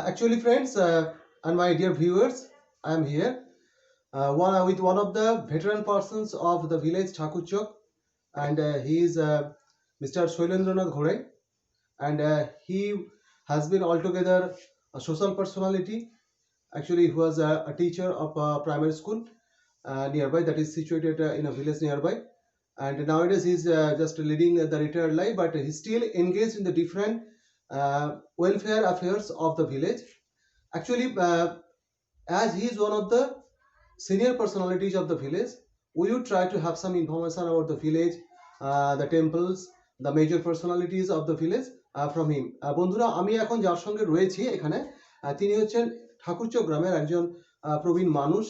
Actually, friends and my dear viewers, I am here with one of the veteran persons of the village Thakurchok, and he is Mr. Shoilendranath Ghore, and he has been altogether a social personality. Actually, he was a teacher of a primary school nearby, that is situated in a village nearby, and nowadays he's just leading the retired life, but he's still engaged in the different welfare affairs of the village. Actually, as he is one of the senior personalities of the village, we would try to have some information about the village, the temples, the major personalities of the village from him. বন্ধুরা, আমি এখন যার সঙ্গে রয়েছি এখানে, তিনি হচ্ছেন ঠাকুরচক গ্রামের একজন প্রবীণ মানুষ,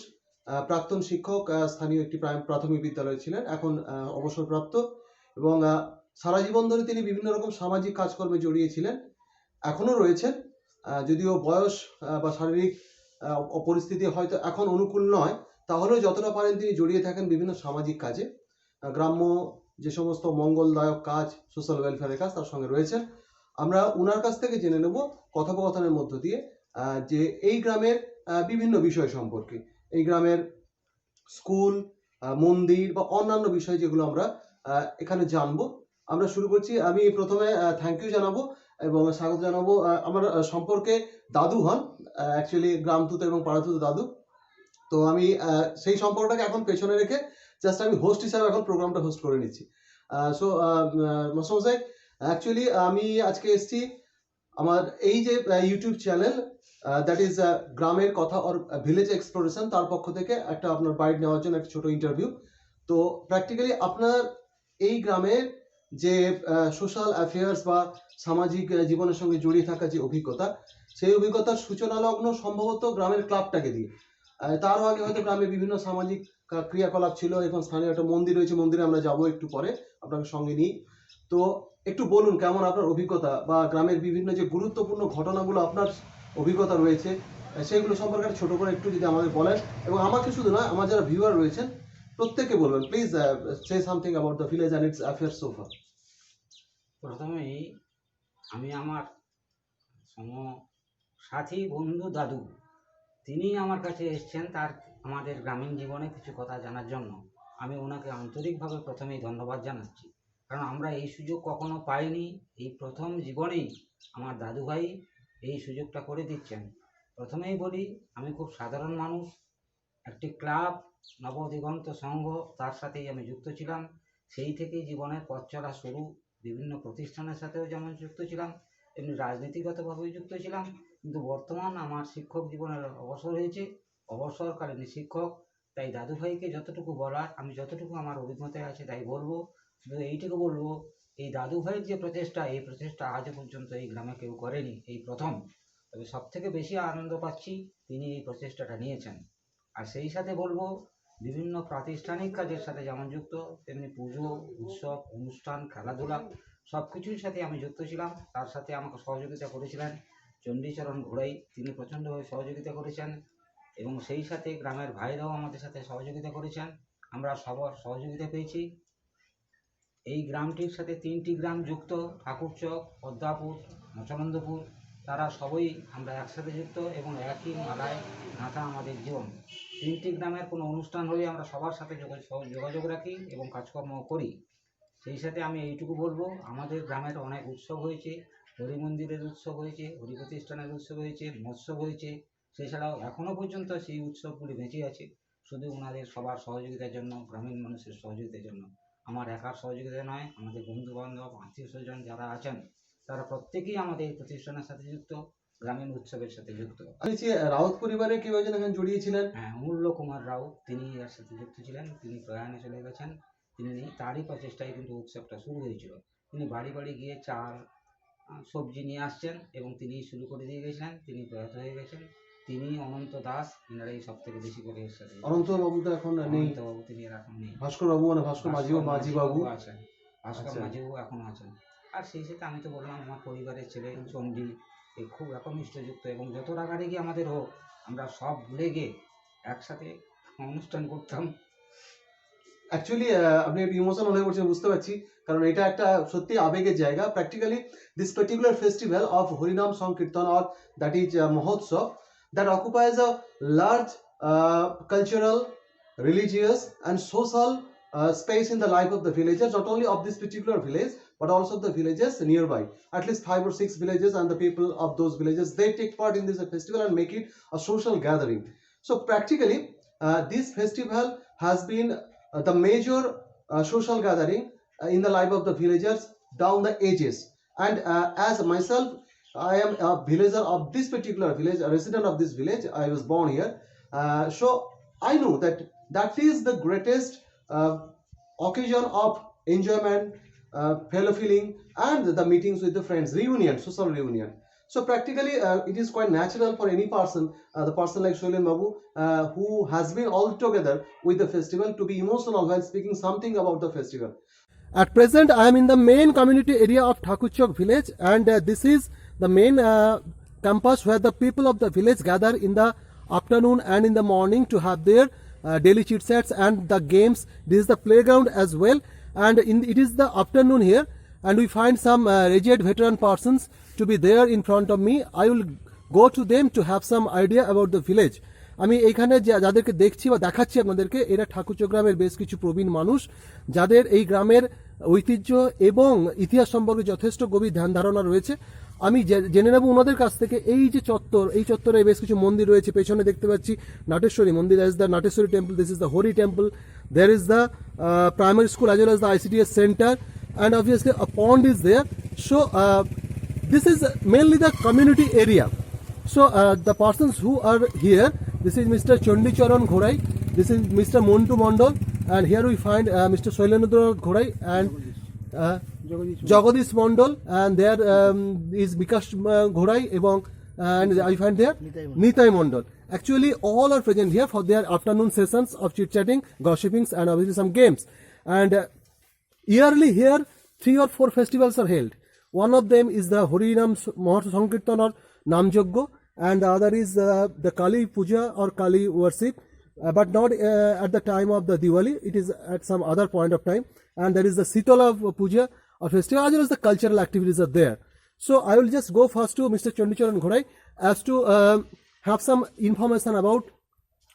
প্রাক্তন শিক্ষক, স্থানীয় একটি প্রাথমিক বিদ্যালয়ে ছিলেন, এখন অবসরপ্রাপ্ত, এবং সারা জীবন ধরে তিনি বিভিন্ন রকম সামাজিক কাজকর্মে জড়িয়েছিলেন, এখনো রয়েছেন। যদিও বয়স বা শারীরিক পরিস্থিতি হয়তো এখন অনুকূল নয়, তাহলেও যতটা পারেন তিনি জড়িয়ে থাকেন বিভিন্ন সামাজিক কাজে, গ্রাম্য যে সমস্ত মঙ্গলদায়ক কাজ, সোশ্যাল ওয়েলফেয়ারের কাজ, তার সঙ্গে রয়েছেন। আমরা ওনার কাছ থেকে জেনে নেব কথোপকথনের মধ্য দিয়ে যে এই গ্রামের বিভিন্ন বিষয় সম্পর্কে, এই গ্রামের স্কুল, মন্দির বা অন্যান্য বিষয় যেগুলো আমরা এখানে জানবো। আমরা শুরু করছি। আমি প্রথমে থ্যাংক ইউ জানাবো এবং স্বাগত জানাবো আমার সম্পর্কে দাদু হন, অ্যাকচুয়ালি গ্রামতুত এবং পাড়াতুত দাদু। তো আমি সেই সম্পর্কটাকে এখন পেছনে রেখে জাস্ট আমি হোস্ট হিসাবে এখন প্রোগ্রামটা হোস্ট করে নিচ্ছি। সো মশাই, অ্যাকচুয়ালি আমি আজকে এসেছি আমার এই যে ইউটিউব চ্যানেল, দ্যাট ইজ গ্রামের কথা অর ভিলেজ এক্সপ্লোরেশন, তার পক্ষ থেকে একটা আপনার বাইট নেওয়ার জন্য একটা ছোট ইন্টারভিউ। তো প্র্যাকটিক্যালি আপনার এই গ্রামের যে সোশ্যাল অ্যাফেয়ার্স বা সামাজিক জীবনের সঙ্গে জড়িয়ে থাকা যে অভিজ্ঞতা, সেই অভিজ্ঞতার সূচনা লগ্ন সম্ভবত গ্রামের ক্লাবটাকে দিয়ে। তারও আগে হয়তো গ্রামে বিভিন্ন সামাজিক ক্রিয়াকলাপ ছিল, এখন স্থানীয় একটা মন্দির রয়েছে, মন্দিরে আমরা যাবো একটু পরে আপনাকে সঙ্গে নিই। তো একটু বলুন কেমন আপনার অভিজ্ঞতা, বা গ্রামের বিভিন্ন যে গুরুত্বপূর্ণ ঘটনাগুলো আপনার অভিজ্ঞতা রয়েছে সেগুলো সম্পর্কে ছোট করে একটু যদি আমাদের বলেন, এবং আমাকে শুধু নয়, আমার যারা ভিউয়ার রয়েছেন প্রত্যেককে বলবেন, please say something about the village and it's affairs so far. প্রথমেই আমি আমার সাথী বন্ধু দাদু, তিনি আমার কাছে এসছেন তার আমাদের গ্রামীণ জীবনে কিছু কথা জানার জন্য। আমি ওনাকে আন্তরিকভাবে প্রথমেই ধন্যবাদ জানাচ্ছি, কারণ আমরা এই সুযোগ কখনো পাইনি। এই প্রথম জীবনেই আমার দাদুভাই এই সুযোগটা করে দিচ্ছেন। প্রথমেই বলি, আমি খুব সাধারণ মানুষ। একটি ক্লাব, নবদিগন্ত সংঘ, তার সাথেই আমি যুক্ত ছিলাম। সেই থেকেই জীবনের পথ চলা শুরু। বিভিন্ন প্রতিষ্ঠানের সাথেও যেমন যুক্ত ছিলাম, তেমনি রাজনীতিগতভাবেও যুক্ত ছিলাম। কিন্তু বর্তমান আমার শিক্ষক জীবনের অবসর হয়েছে, অবসরকালীন শিক্ষক। তাই দাদুভাইকে যতটুকু বলার, আমি যতটুকু আমার অভিজ্ঞতায় আছে তাই বলবো। শুধু এইটুকু বলবো, এই দাদুভাইয়ের যে প্রচেষ্টা, এই প্রচেষ্টা আজও পর্যন্ত এই গ্রামে কেউ করেনি, এই প্রথম। তবে সবথেকে বেশি আনন্দ পাচ্ছি তিনি এই প্রচেষ্টাটা নিয়েছেন। আর সেই সাথে বলবো, বিভিন্ন প্রাতিষ্ঠানিক কাজের সাথে যেমন যুক্ত, তেমনি পুজো, উৎসব, অনুষ্ঠান, খেলাধুলা সব কিছুর সাথে আমি যুক্ত ছিলাম। তার সাথে আমাকে সহযোগিতা করেছিলেন চণ্ডীচরণ ঘোড়াই, তিনি প্রচণ্ডভাবে সহযোগিতা করেছেন, এবং সেই সাথে গ্রামের ভাইরাও আমাদের সাথে সহযোগিতা করেছেন। আমরা সবার সহযোগিতা পেয়েছি। এই গ্রামটির সাথে 3টি গ্রাম যুক্ত, ঠাকুরচক, পদ্মাপুর, মচনন্দপুর। তারা সবই আমরা একসাথে যুক্ত এবং একই মালায় গাঁথা আমাদের জীবন। 3টি গ্রামের কোনো অনুষ্ঠান হলে আমরা সবার সাথে যোগাযোগ রাখি এবং কাজকর্ম করি। সেই সাথে আমি এইটুকু বলবো, আমাদের গ্রামের অনেক উৎসব হয়েছে, হরি মন্দিরের উৎসব হয়েছে, হরি প্রতিষ্ঠানের উৎসব হয়েছে, মৎসব হয়েছে। সেছাড়াও এখনও পর্যন্ত সেই উৎসবগুলি বেঁচে আছে, শুধু ওনাদের সবার সহযোগিতার জন্য, গ্রামীণ মানুষের সহযোগিতার জন্য। আমার একার সহযোগিতা নয়, আমাদের বন্ধুবান্ধব, আত্মীয় স্বজন যারা আছেন, তারা প্রত্যেকেই আমাদের এই প্রতিষ্ঠানের সাথে যুক্ত, গ্রামীণ উৎসবের সাথে যুক্ত। রাউত পরিবারের কেউ একজন এখানে জড়িয়ে ছিলেন? হ্যাঁ, মূল্য কুমার রাউত, তিনি এর সাথে যুক্ত ছিলেন। তিনি প্রয়াণে চলে গেছেন। তিনি নেই, তারই প্রচেষ্টায় কিন্তু উৎসবটা শুরু হয়েছিল। তিনি বাড়ি বাড়ি গিয়ে চাল সবজি নিয়ে আসছেন এবং তিনি শুরু করে দিয়ে গেছিলেন। তিনি প্রয়াত হয়ে গেছেন। তিনি অনন্ত দাস, এনারাই সব থেকে বেশি করে এর সাথে অনন্ত বাবু তো এখন নেই, অনন্তবাবু তিনি আর এখন নেই। ভাস্কর বাবু মানে ভাস্কর মাঝি বাবু আছেন, ভাস্কর আচ্ছা। মাঝিবাবু এখনো আছেন। আর সেই সাথে আমি তো বললাম আমার পরিবারের ছেলে চণ্ডী খুব একনিষ্ঠযুক্ত, এবং যত রাগারাগি আমাদের হোক আমরা সব ভুলে গিয়ে একসাথে অনুষ্ঠান করতাম। অ্যাকচুয়ালি আপনি একটু ইমোশনাল হয়ে পড়ছেন, বুঝতে পারছি, কারণ এটা একটা সত্যি আবেগের জায়গা। Practically this particular festival of হরিনাম সংকীর্তন or that is Mahotsav that occupies a large cultural, religious and social space in the life of the villagers, not only of this particular village but also the villages nearby. At least 5 or 6 villages and the people of those villages, they take part in this festival and make it a social gathering. So practically this festival has been the major social gathering in the life of the villagers down the ages. And as myself, I am a villager of this particular village, a resident of this village. I was born here. So I know that that is the greatest occasion of enjoyment, fellow feeling, and the meetings with the friends, reunion, social reunion. So practically, it is quite natural for any person, the person like Shoilen Babu, who has been all together with the festival, to be emotional while speaking something about the festival. At present, I am in the main community area of Thakurchok village, and this is the main campus where the people of the village gather in the afternoon and in the morning to have their daily chit chats and the games. This is the playground as well, and it is the afternoon here, and we find some aged veteran persons to be there in front of me. I will go to them to have some idea about the village. আমি এইখানে যাদেরকে দেখছি বা দেখাচ্ছি আপনাদেরকে, এরা ঠাকুরচক গ্রামের বেশ কিছু প্রবীণ মানুষ, যাদের এই গ্রামের ঐতিহ্য এবং ইতিহাস সম্পর্কে যথেষ্ট গভীর ধ্যান ধারণা রয়েছে। আমি জেনে নেব ওনাদের কাছ থেকে এই যে চত্বর, এই চত্বরে বেশ কিছু মন্দির রয়েছে। পেছনে দেখতে পাচ্ছি নাটেশ্বরী মন্দির, that is the Nateshwari temple, this is the Hari temple, there is the primary school as well as the ICDS center, and obviously a pond is there. So this is mainly the community area. So the persons who are here, this is Mr. Chandicharan Ghorai, this is Mr. Montu Mondol, and here we find Mr. Shailendranath Ghorai and Jagadish Mondol, and there is Bikash Ghorai, and I find there Nitai Mondol. Actually, all are present here for their afternoon sessions of chit-chatting, gossipings, and obviously some games. And yearly here, 3 or 4 festivals are held. One of them is the Harinam Sankirtan or Namjoggo, and the other is the Kali Puja or Kali worship, but not at the time of the Diwali. It is at some other point of time. And there is the Sitala Puja or festival, as well as the cultural activities are there. So I will just go first to Mr. Chandicharan Ghorai as to have some information about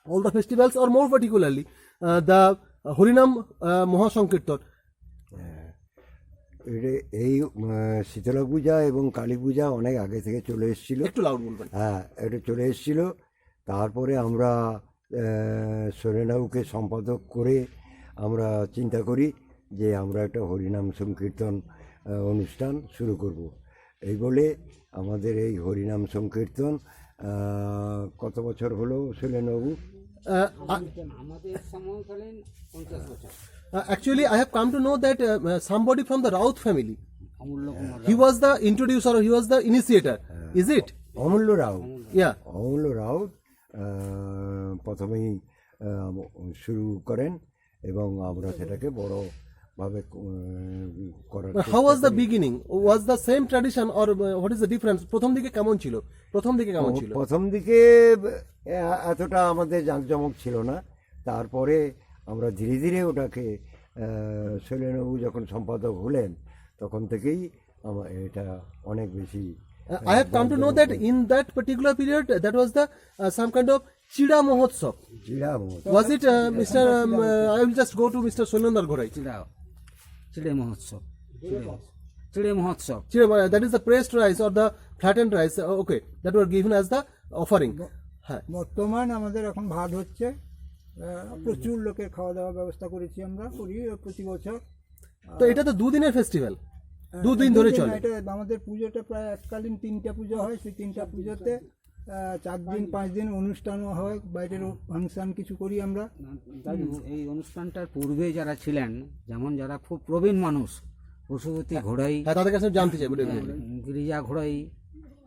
all the festivals, or more particularly the Harinam Mahasankirtan. এই শীতলা পূজা এবং কালী পূজা অনেক আগে থেকে চলে এসেছিল, একটু loud বলবেন। হ্যাঁ, এটা চলে এসেছিল। তারপরে আমরা সোরেনাউকে সম্পাদক করে আমরা চিন্তা করি যে আমরা একটা হরিনাম সংকীর্তন অনুষ্ঠান শুরু করব। এই বলে আমাদের এই হরিনাম সংকীর্তন কত বছর হলো সোরেনাবু? আমাদের সময়কালীন 50 বছর। Actually, I have come to know that somebody from the Raut family, অমূল্য Kumar he was the introducer, or he was the initiator. Is it? অমূল্য রাউত। Yeah. অমূল্য রাউত প্রথমেই শুরু করেন এবং আমরা সেটাকে বড়ভাবে করার। How was the beginning? Was the same tradition, or what is the difference? প্রথম দিকে কেমন ছিল? প্রথম দিকে এতটা আমাদের জাঁকজমক ছিল না। তারপরে আমরা ধীরে ধীরে ওটাকে শৈলেনবাবু যখন সম্পাদক হলেন তখন থেকেই এটা অনেক বেশি। I have come to know that in that particular period, that was the some kind of Chida Mahotsav. Was it, Mr. I will just go to Mr. Shailendranath Ghorai. চিড়ে মহোৎসব, চিড়ে মহোৎসব। That is the pressed rice or the flattened rice, okay, that were given as the offering. হ্যাঁ, বর্তমান আমাদের এখন ভাত হচ্ছে, প্রচুর লোকের খাওয়া দাওয়ার ব্যবস্থা করেছি আমরা, করি প্রতি বছর। তো এটা তো দুদিনের ফেস্টিভ্যাল, দুদিন ধরে চলে। এটা আমাদের পুজোটা প্রায় এককালীন 3টা পুজো হয়, সেই 3টা পুজোতে 4-5 দিন অনুষ্ঠানও হয়, বাইরের ফাংশন কিছু করি আমরা। দাদু, এই অনুষ্ঠানটার পূর্বে যারা ছিলেন, যেমন যারা খুব প্রবীণ মানুষ, পশুপতি ঘোড়াই, হ্যাঁ, তাদের কাছে জানতে চাই বলে গিরিজা ঘোড়াই,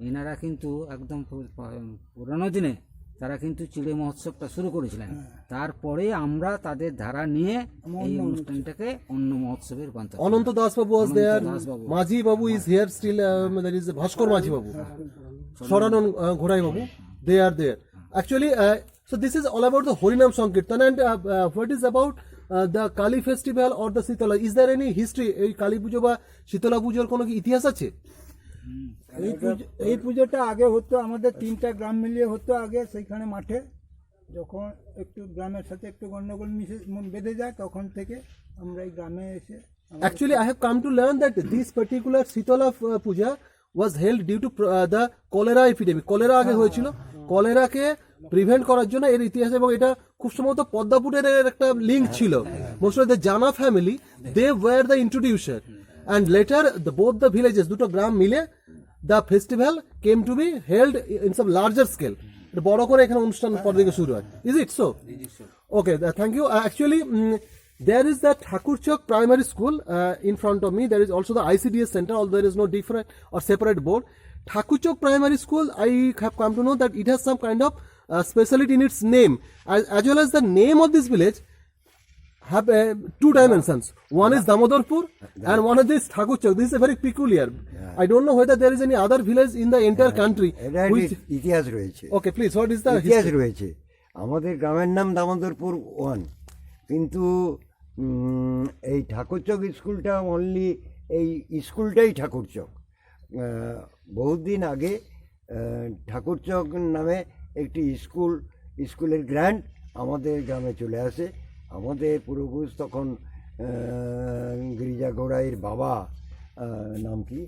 এনারা কিন্তু একদম পুরানো দিনে তারা কিন্তু চিড়ে মহোৎসবটা শুরু করেছিলেন। তারপরে আমরা তাদের ধারা নিয়ে এই অনুষ্ঠানটাকে অন্য মহোৎসবে রূপান্তর করি। Ananta Das Babu was Ananta there. Das Babu. Majhi Babu is here still. There is Bhaskar Majhi Babu. Soranon Ghodai Babu. They are there. Actually, so this is all about the Harinam Sankirtan, and what is about the Kali festival or the Sitala? Is there any history? এই কালী পুজো বা শীতলা পুজোর কোনো কি ইতিহাস আছে? এই পুজোটা আগে হতো আমাদের 3টা গ্রাম মিলিয়ে হতো আগে, সেইখানে মাঠে। যখন একটু গ্রামের সাথে একটু গন্ডগোল বেঁধে যায়, তখন থেকে আমরা এই গ্রামে এসে Actually, I have come to learn that this particular Sitala puja was held due to the cholera epidemic. Cholera আগে হয়েছিল, কলেরাকে প্রিভেন্ট করার জন্য এর ইতিহাস, এবং এটা খুব সম্ভবত পদ্মাপুরের একটা লিঙ্ক ছিল। Most of the Jana family, they were the introducer, and later both the villages, দুটো গ্রাম মিলে the festival came to be held in some larger scale. বড় করে এখানে অনুষ্ঠান পর থেকে শুরু হয়। Is it so? Okay, thank you. Actually there is the Thakurchok Primary School in front of me. There is also the ICDS Center, although there is no different or separate board. Thakurchok Primary School, I have come to know that it has some kind of speciality in its name, as well as the name of this village have two dimensions. One is Damodarpur and one is this Thakurchok. This is a very peculiar. I don't know whether there is any other village in the entire country এটা which... ইতিহাস রয়েছে, Okay, please, what is the ইতিহাস history? রয়েছে। আমাদের গ্রামের নাম দামোদরপুর 1, কিন্তু এই ঠাকুরচক স্কুলটা অনলি এই স্কুলটাই ঠাকুরচক। বহুদিন আগে ঠাকুরচক নামে একটি স্কুলের গ্র্যান্ড আমাদের গ্রামে চলে আসে। আমাদের পূর্বপুরুষ তখন গিরিজা গোড়াইয়ের বাবা নাম কি,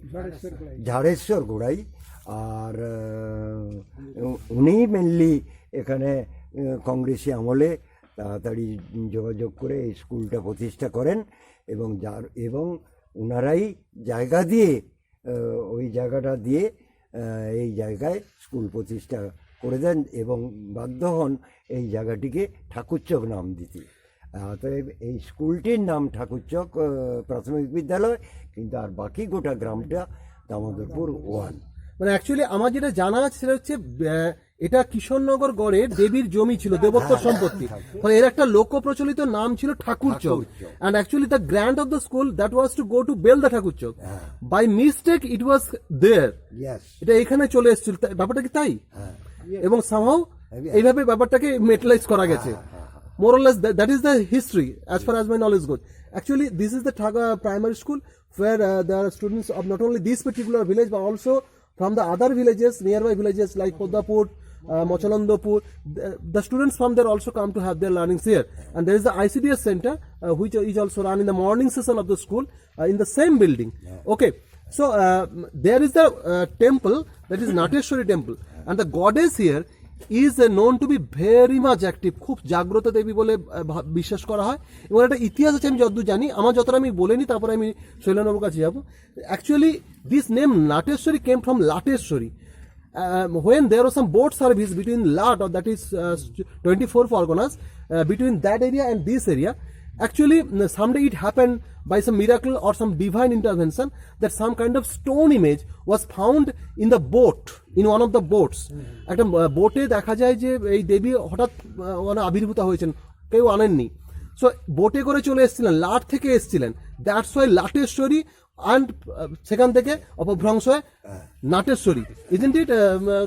ঝাড়েশ্বর গোড়াই, আর উনিই মেনলি এখানে কংগ্রেসি আমলে তাড়াতাড়ি যোগাযোগ করে এই স্কুলটা প্রতিষ্ঠা করেন, এবং ওনারাই জায়গা দিয়ে ওই জায়গাটা দিয়ে এই জায়গায় স্কুল প্রতিষ্ঠা করে দেন, এবং বাধ্য হন এই জায়গাটিকে ঠাকুরচক নাম দিতে। অতএব এই স্কুলটির নাম ঠাকুরচক প্রাথমিক বিদ্যালয়, কিন্তু আর বাকি গোটা গ্রামটা দামোদরপুর 1। মানে অ্যাকচুয়ালি আমার যেটা জানা আছে সেটা হচ্ছে এটা কিশোরনগর গড়ের দেবীর জমি ছিল, দেবোত্তর সম্পত্তি, ফলে এর একটা লোক প্রচলিত নাম ছিল Thakurchak. And actually the grand of the school that was to go to bell the Thakurchak, by mistake it was there, এটা এখানে চলে এসেছিল। ব্যাপারটা কি তাই? এবং সামহাউ এইভাবে ব্যাপারটাকে মেটালাইজ করা গেছে। More or less, that is the history as far as my knowledge goes. Actually, this is the Thaga Primary School where there are students of not only this particular village but also from the other villages, nearby villages like Podapur, Mochalandapur. The students from there also come to have their learnings here. And there is the ICDS Center which is also run in the morning session of the school in the same building. Okay, so there is the temple, that is Nateshwari temple, and the goddess here is known to be very much active, খুব জাগ্রত দেবী বলে বিশ্বাস করা হয়। এবং একটা ইতিহাস আছে আমি যতদূর জানি, আমার যতটা আমি বলে নিই, তারপরে আমি শৈলেন্দ্রবাবুর কাছে যাবো। Actually this name Nateshwari came from Lateshwari. When there was some boat service between Lat, or that is 24 Parganas, between that area and this area, actually someday it happened by some miracle or some divine intervention that some kind of stone image was found in the boat, in one of the boats. একটা বোটে দেখা যায় যে এই দেবী হঠাৎ মানে আবির্ভূত হয়েছেন, কেউ আনেননি। সো বোটে করে চলে এসেছিলেন, লাট থেকে এসেছিলেন, দ্যাটস ওয়াই লাটেশ্বরী, অ্যান্ড সেখান থেকে অপভ্রংশ হয় Nateshwari. Isn't it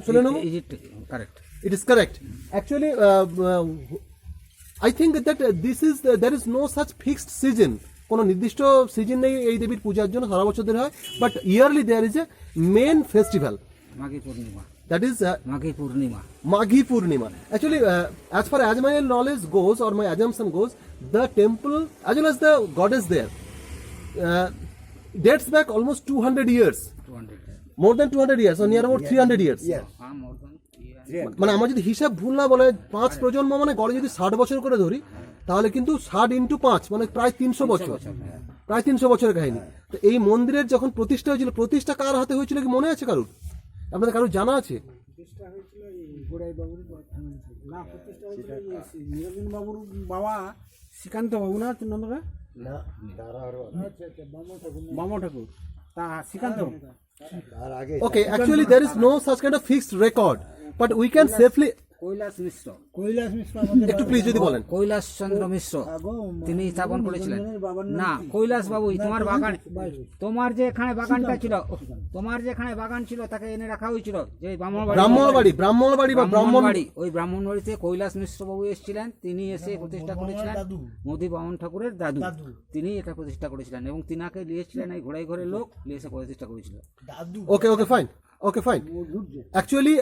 Sulenbabu? Is it correct? It is correct. Actually, I think that there is no such fixed season. কোনো নির্দিষ্ট সিজন নেই এই দেবীর পূজার জন্য, সারা বছর ধরে হয়, but yearly there is a main festival, Maghi Purnima, that is Maghi Purnima. Maghi Purnima. Actually, as far as my knowledge goes or my assumption goes, the temple as well as the goddess there dates back almost 200 years, 200 more than 200 years, or near about 300 years. more than মানে আমার যদি হিসাব ভুল না বলে 5 প্রজন্ম মানে গড়ে যদি 60 বছর করে ধরি, তাহলে কিন্তু 60 × 5 মানে প্রায় 300 বছর, প্রায় 300 বছরের কাহিনী। তো এই মন্দিরের যখন প্রতিষ্ঠা হয়েছিল, প্রতিষ্ঠা কার হাতে হয়েছিল কি মনে আছে কারুর? আপনাদের কারুর জানা আছে? প্রতিষ্ঠা হয়েছিল এই গোড়াই বাবুর ফ্যামিলি থেকে। না, প্রতিষ্ঠা হয়েছিল নিরঞ্জন বাবুর বাবা শ্রীকান্ত বাবু না নন্দরা। না তারা আরো আচ্ছা আচ্ছা, বামা ঠাকুর তা শ্রীকান্ত তার আগে Okay, actually there is no such kind of fixed record, but we can safely. Kailash মিশ্র, কৈলাস মিশ্র আমাদের একটু প্লিজ যদি বলেন। কৈলাস চন্দ্র মিশ্র তিনি স্থাপন করেছিলেন। না, কৈলাস বাবুই তোমার বাগান, তোমার যে এখানে বাগানটা ছিল, তোমার যে এখানে বাগান ছিল তাকে এনে রাখা হয়েছিল যে ব্রাহ্মণবাড়ি বা ব্রাহ্মণ বাড়ি, ওই ব্রাহ্মণ বাড়িতে কৈলাস মিশ্র বাবু এসেছিলেন। তিনি এসে প্রতিষ্ঠা করেছিলেন, মোদি বামন ঠাকুরের দাদু, তিনি এটা প্রতিষ্ঠা করেছিলেন এবং তিনাকে নিয়েছিলেন এই ঘোড়াই ঘরের লোক নিয়ে এসে প্রতিষ্ঠা করেছিল। Okay, fine. Actually,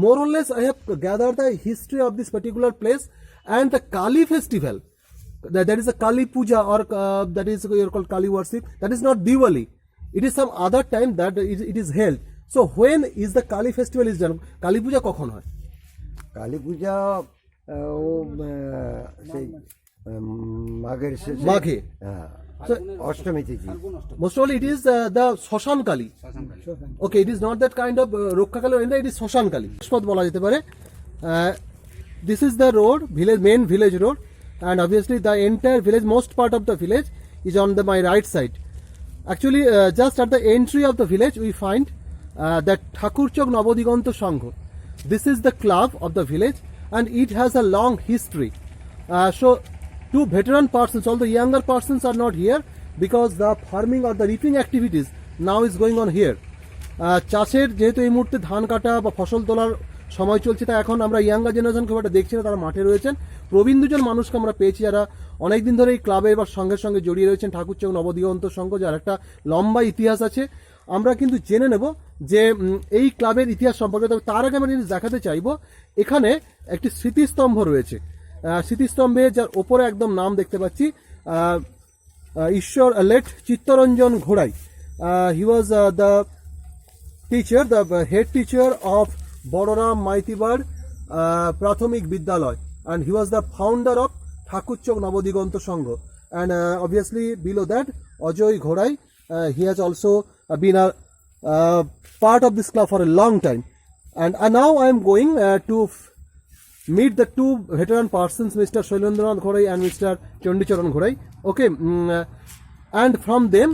more or less, I have gathered the history of this particular place and the Kali festival. That is a Kali Puja, or that is called Kali worship. That is not Diwali. It is some other time that it is held. So when is the Kali festival is done? Kali Puja কখন হয়? কালী পূজা ও সেই মাঘের শেষে মাঘে। হ্যাঁ, অষ্টমী তিথি। Most probably it is the Shoshan Kali. Okay, it is not that kind of Rokha Kali, it is Shoshan Kali. পথ বলা যেতে পারে। This is the road, main village road, and obviously the entire village, most part of the village is on my right side. Actually, just at the entry of the village, we find that Thakurchok Nabodigonto Sangho. This is the club of the village, and it has a long history. So, two veteran persons, although younger persons are not here, because the farming or the reaping activities now is going on here. চাষের যেহেতু এই মুহূর্তে ধান কাটা বা ফসল তোলার সময় চলছে, তাই এখন আমরা ইয়াঙ্গার জেনারেশন খুব একটা দেখছি না, তারা মাঠে রয়েছেন। প্রবীণ দুজন মানুষকে আমরা পেয়েছি যারা অনেকদিন ধরে এই ক্লাবে বা সঙ্গে সঙ্গে জড়িয়ে রয়েছেন, ঠাকুরচক নবদিগন্ত সংঘ, যার একটা লম্বা ইতিহাস আছে। আমরা কিন্তু জেনে নেব যে এই ক্লাবের ইতিহাস সম্পর্কে। তবে তার আগে আমরা জিনিস দেখাতে চাইবো, এখানে একটি স্মৃতিস্তম্ভ রয়েছে। স্মৃতিস্তম্ভে যার ওপরে একদম নাম দেখতে পাচ্ছি, ঈশ্বর লেট চিত্তরঞ্জন ঘোড়াই। He was the teacher, the head teacher of Bororam Maitibar Prathomik Bidyalay, and he was the founder of Thakurchok Nabodigonto Sangho. And obviously below that, Ajoy Ghorai, he has also been a part of this club for a long time. And now I am going to meet the two veteran persons, Mr. Shailendranath Ghorai and Mr. Chandicharan Ghorai. Okay, and from them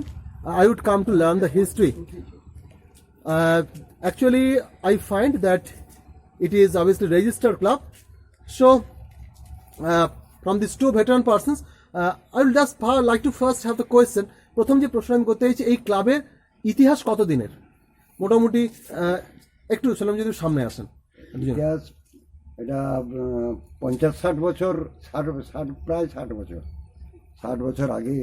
I would come to learn the history. Actually, I find that it is obviously registered club. So, from these two veteran persons, I will just like to first have the question. প্রথম যে প্রশ্ন আমি করতে চাইছি, এই ক্লাবের ইতিহাস কত দিনের? মোটামুটি একটু সালাম যদি সামনে আসেন। ইতিহাস এটা 50-60 বছর, 60 প্রায় 60 বছর, 60 বছর আগে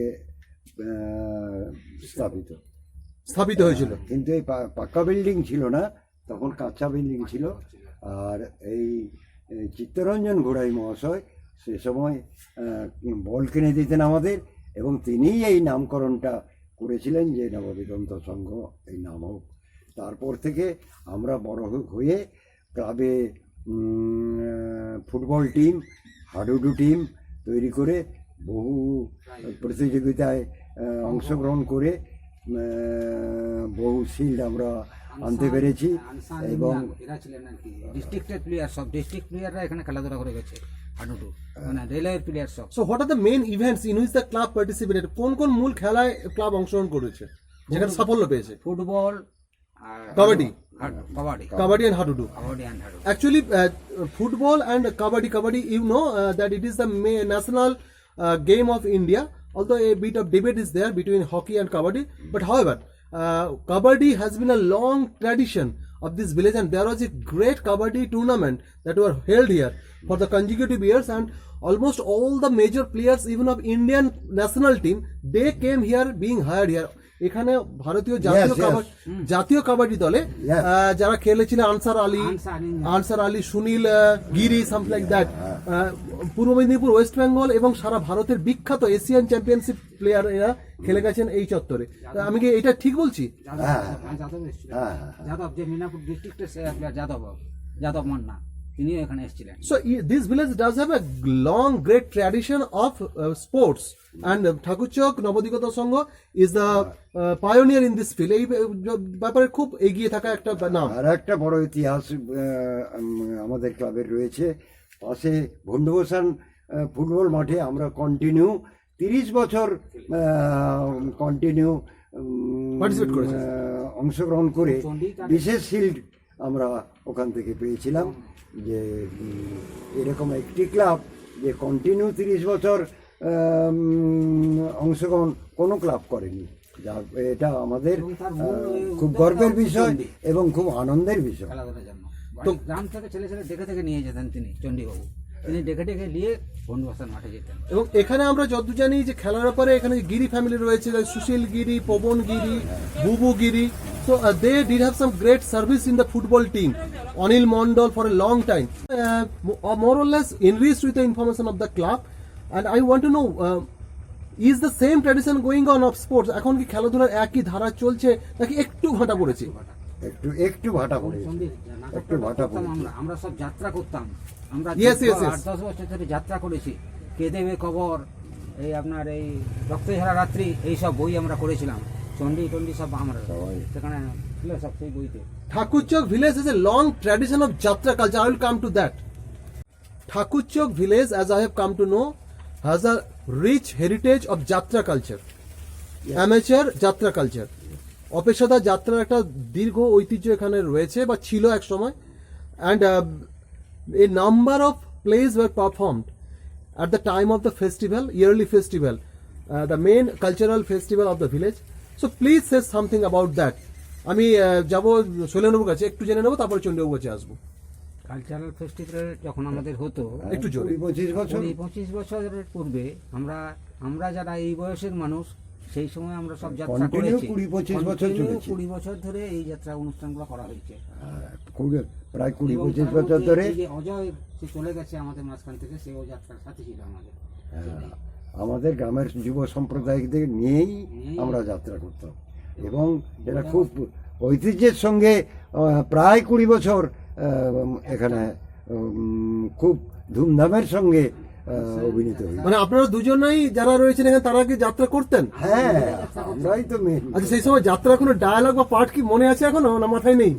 স্থাপিত হয়েছিল। কিন্তু এই পাক্কা বিল্ডিং ছিল না, তখন কাঁচা বিল্ডিং ছিল। আর এই চিত্তরঞ্জন ঘোড়াই মহাশয় সে সময় বল কিনে দিতেন আমাদের, এবং তিনিই এই নামকরণটা করেছিলেন যে নবদিগন্ত সংঘ এই নাম হোক। তারপর থেকে আমরা বড় হয়ে ক্লাবে ফুটবল টিম, হাডুডু টিম তৈরি করে বহু প্রতিযোগিতায় অংশগ্রহণ করে বহু শিল্ড আমরা আনতে পেরেছি। এবং এরা ছিলেন আর কি ডিস্ট্রিক্টের প্লেয়ার, সব ডিস্ট্রিক্ট প্লেয়াররা এখানে খেলাধুলা করে গেছে, হাডুডু মানে রেলওয়ের প্লেয়ার সব। So what are the main events in which the club participated? কোন কোন মূল খেলায় ক্লাব অংশগ্রহণ করেছে যেখানে সাফল্য পেয়েছে? Football, kabaddi and hadudu. Kabaddi and hadudu. Actually, football and kabaddi, you know that it is the national game of India. Although a bit of debate is there between hockey and kabaddi, but however, kabaddi has been a long tradition of this village, and there was a great kabaddi tournament that were held here for the consecutive years, and almost all the major players even of Indian national team, they came here being hired here. এখানে ভারতীয় জাতীয় কাবাডি দলে যারা খেলেছিলেন Ansar Ali, Sunil Giri, something like that, Purba Medinipur, West Bengal এবং সারা ভারতের বিখ্যাত Asian championship player এরা খেলে গেছেন এই চত্বরে। আমি কি এটা ঠিক বলছি? যাদব যে মিনাপুর ডিস্ট্রিক্টের যাদব মান্না, তিনিও এখানে এসেছিলেন। So this village does have a long, great tradition of sports, and Thakurchok Navodigata Sangha is the pioneer in this field. এই ব্যাপারে খুব এগিয়ে থাকা একটা নাম। আর একটা বড় ইতিহাস আমাদের ক্লাবের রয়েছে। পাশে ভন্ডবসান ফুটবল মাঠে আমরা কন্টিনিউ 30 বছর কন্টিনিউ Participate করেছে। অংশগ্রহণ করে বিশেষ শিল্ড আমরা ওখান থেকে পেয়েছিলাম। যে এরকম একটি ক্লাব যে কন্টিনিউ 30 বছর অংশগ্রহণ কোনো ক্লাব করেনি, যা এটা আমাদের খুব গর্বের বিষয় এবং খুব আনন্দের বিষয়। খেলাধুলার জন্য তো গ্রাম থেকে ছেলে দেখে দেখে নিয়ে যেতেন তিনি, চণ্ডীবাবু তিনি ডেকে ডেকে নিয়ে বন্ধুবাসার মাঠে যেতেন। এবং এখানে আমরা যত জানি যে খেলার ব্যাপারে এখানে গিরি ফ্যামিলি রয়েছে, সুশীল গিরি, পবন গিরি, বুবু গিরি, so they did have some great service in the football team. Anil Mondal for a long time, more or less enriched with the information of the club, and I want to know is the same tradition going on of sports? এখন কি খেলাধুলার একই ধারা চলছে নাকি একটু ভাটা পড়েছে? একটু ভাটা পড়েছে, একটু ভাটা পড়েছে। আমরা সব যাত্রা করতাম, আমরা Yes, yes, yes. 8-10 বছর ধরে যাত্রা করেছি। কে দেবে কবর, এই আপনার এই রক্তঝরা রাত্রি, এই সব বই আমরা করেছিলাম। চণ্ডী সব আমরা সেখানে ছিল সব সেই বইতে। Thakurchok village has a long tradition of Jatra culture. I will come to that. Thakurchok village, as I have come to know, has a rich heritage of Jatra culture. Amateur Jatra culture. অপেশাদার যাত্রার একটা দীর্ঘ ঐতিহ্য এখানে রয়েছে বা ছিল এক সময়, and a number of plays were performed at the time of the festival, yearly festival, the main cultural festival of the village. So please say something about that. আমি যাব শৈলেন্দ্রবাবুর কাছে, একটু জেনে নেবো, তারপরে চন্ডীবাবুর কাছে আসবো। কালচারাল ফেস্টিভ্যাল যখন আমাদের হতো একটু জোরে। 25 বছরের পূর্বে আমরা যারা এই বয়সের মানুষ, সেই সময় আমরা সব যাত্রা Continue করেছি। 20-25 বছর চলেছে। 20 বছর ধরে এই যাত্রা অনুষ্ঠানগুলো করা হয়েছে। প্রায় 20-25 এবং বছর ধরে এই যে অজয় সে চলে গেছে আমাদের মাঝখান থেকে, সেও যাত্রার সাথে ছিল আমাদের। আমাদের গ্রামের যুব সম্প্রদায়দের নিয়েই আমরা যাত্রা করতাম, এবং এটা খুব ঐতিহ্যের সঙ্গে প্রায় 20 বছর এখানে খুব ধুমধামের সঙ্গে অভিনীত হয়েছে। মানে আপনারা দুজনেই যারা রয়েছেন এখানে তারা কি যাত্রা করতেন? হ্যাঁ, আমরাই তো মেন। আচ্ছা, সেই সময় যাত্রা কোনো ডায়ালগ বা পার্ট কি মনে আছে এখনো, না মাথায় নেই?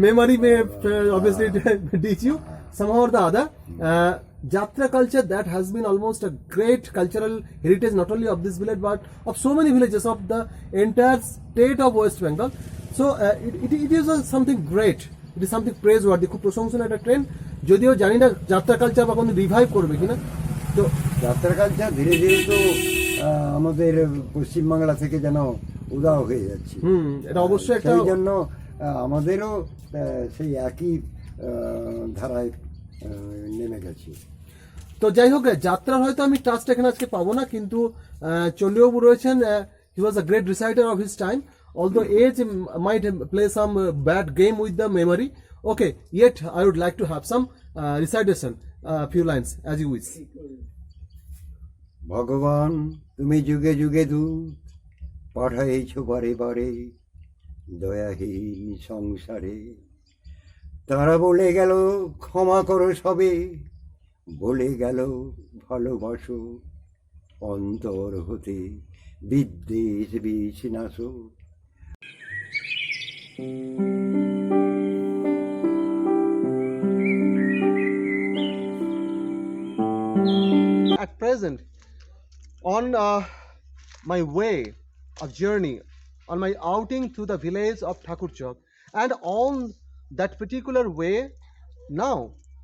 Memory may obviously teach you somehow or the other. Jatra culture that has been almost a great cultural heritage not only of this village but of so many villages of the entire state of West Bengal. So it is something great. It is something praiseworthy. খুব প্রশংসনীয় একটা trend, যদিও জানি না যাত্রা culture বা কোনো revive করবে কিনা। তো যাত্রা কালচার ধীরে ধীরে তো আমাদের পশ্চিমবাংলা থেকে যেন উদাও হয়ে যাচ্ছে। এটা অবশ্যই একটা, সেই জন্য আমাদেরও সেই একই ধারায় নেমে গেছি। তো যাই হোক, যাত্রার হয়তো আমি টাচটা এখানে আজকে পাবো না, কিন্তু চন্ডীবাবু রয়েছেন, he was a great reciter of his time, although age might play some bad game with the memory, okay, yet I would like to have some recitation, few lines as you wish. ভগবান তুমি যুগে যুগে দূত পাঠাইছ বারে বারে দয়াহীন সংসারে, তারা বলে গেল ক্ষমা করো সবে, বলে গেল ভালোবাসো, অন্তর হতে বিদ্বেষ বিষ নাশো। At present, on my way of journey, on my outing to the village of Thakurchok, and on that particular way, now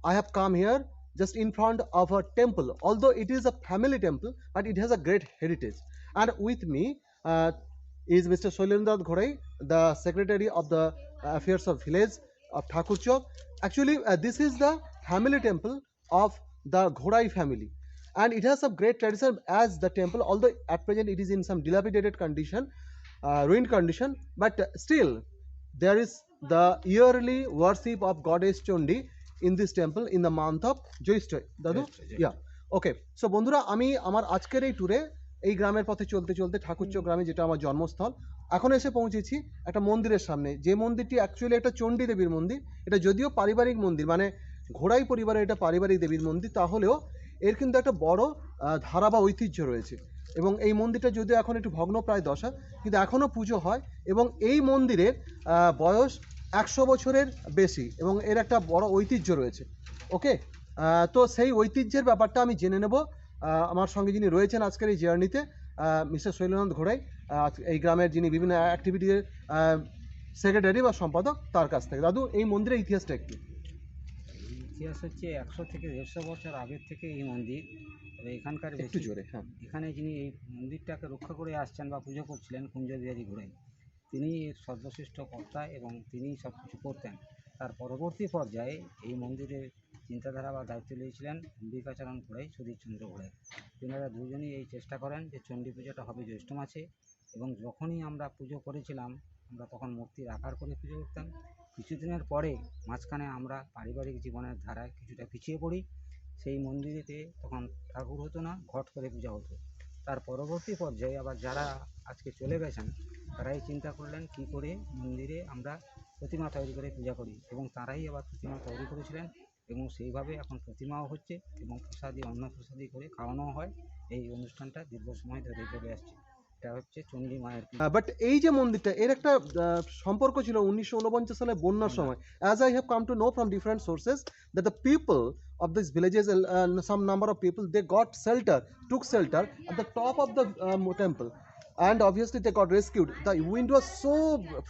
I have come here just in front of a temple. Although it is a family temple, but it has a great heritage. And with me is Mr. Shoilendra Ghorai, the Secretary of the Affairs of Village of Thakurchok. Actually, this is the family temple of the Ghorai family, and it has some great tradition as the temple, although at present it is in some dilapidated condition, ruined condition, but still there is the yearly worship of goddess Chondi in this temple in the month of Jyeshtha. Dadu? Yeah. Okay. So বন্ধুরা, আমি আমার আজকের এই ট্যুরে এই গ্রামের পথে চলতে চলতে ঠাকুরচক গ্রামে, যেটা আমার জন্মস্থল, এখন এসে পৌঁছেছি একটা মন্দিরের সামনে, যে মন্দিরটি অ্যাকচুয়ালি একটা চণ্ডী দেবীর মন্দির। এটা যদিও পারিবারিক মন্দির, মানে ঘোড়াই পরিবারের এটা পারিবারিক দেবীর মন্দির, তাহলেও এর কিন্তু একটা বড় ধারা বা ঐতিহ্য রয়েছে। এবং এই মন্দিরটা যদিও এখন একটু ভগ্নপ্রায় দশা, কিন্তু এখনও পুজো হয়। এবং এই মন্দিরের বয়স 100 বছরের বেশি, এবং এর একটা বড় ঐতিহ্য রয়েছে। ওকে, তো সেই ঐতিহ্যের ব্যাপারটা আমি জেনে নেব আমার সঙ্গে যিনি রয়েছেন আজকের এই জার্নিতে, মিস্টার শৈলেন্দ্রনাথ ঘোড়াই, এই গ্রামের যিনি বিভিন্ন অ্যাক্টিভিটির সেক্রেটারি বা সম্পাদক, তার কাছ থেকে। দাদু, এই মন্দিরের ইতিহাসটা একটু। ইতিহাস হচ্ছে 100 থেকে 150 বছর আগের থেকে এই মন্দির। তবে এখানকার একটু জোরে, হ্যাঁ। এখানে যিনি এই মন্দিরটাকে রক্ষা করে আসছেন বা পুজো করছিলেন, কুঞ্জবিহারী ঘোড়াই, তিনি এর সর্বশ্রেষ্ঠ কর্তা এবং তিনিই সব কিছু করতেন। তার পরবর্তী পর্যায়ে এই মন্দিরের চিন্তাধারা বা দায়িত্ব নিয়েছিলেন অম্বিকাচরণ ঘোড়াই, সুধীরচন্দ্র ঘোড়াই। তেনারা দুজনেই এই চেষ্টা করেন যে চণ্ডী পুজোটা হবে জ্যৈষ্ঠ মাসে, এবং যখনই আমরা পুজো করেছিলাম আমরা তখন মূর্তির আকার করে পুজো করতাম। কিছুদিনের পরে মাঝখানে আমরা পারিবারিক জীবনের ধারায় কিছুটা পিছিয়ে পড়ি। সেই মন্দিরেতে তখন ঠাকুর হতো না, ঘট করে পূজা হতো। তার পরবর্তী পর্যায়ে আবার যারা আজকে চলে গেছেন তারাই চিন্তা করলেন কী করে মন্দিরে আমরা প্রতিমা তৈরি করে পূজা করি, এবং তারাই আবার প্রতিমা তৈরি করেছিলেন, এবং সেইভাবে এখন প্রতিমাও হচ্ছে এবং প্রসাদী অন্ন প্রসাদী করে খাওয়ানো হয়। এই অনুষ্ঠানটা দীর্ঘ সময় ধরে চলে আসছে। এটা হচ্ছে চণ্ডী মায়ের পুজো। বাট এই যে মন্দিরটা, এর একটা সম্পর্ক ছিল 1949 সালে বন্যার সময়। As I have come to know from different sources that the people of these villages, some number of people, they took shelter at the top of the temple, and obviously they got rescued. The wind was so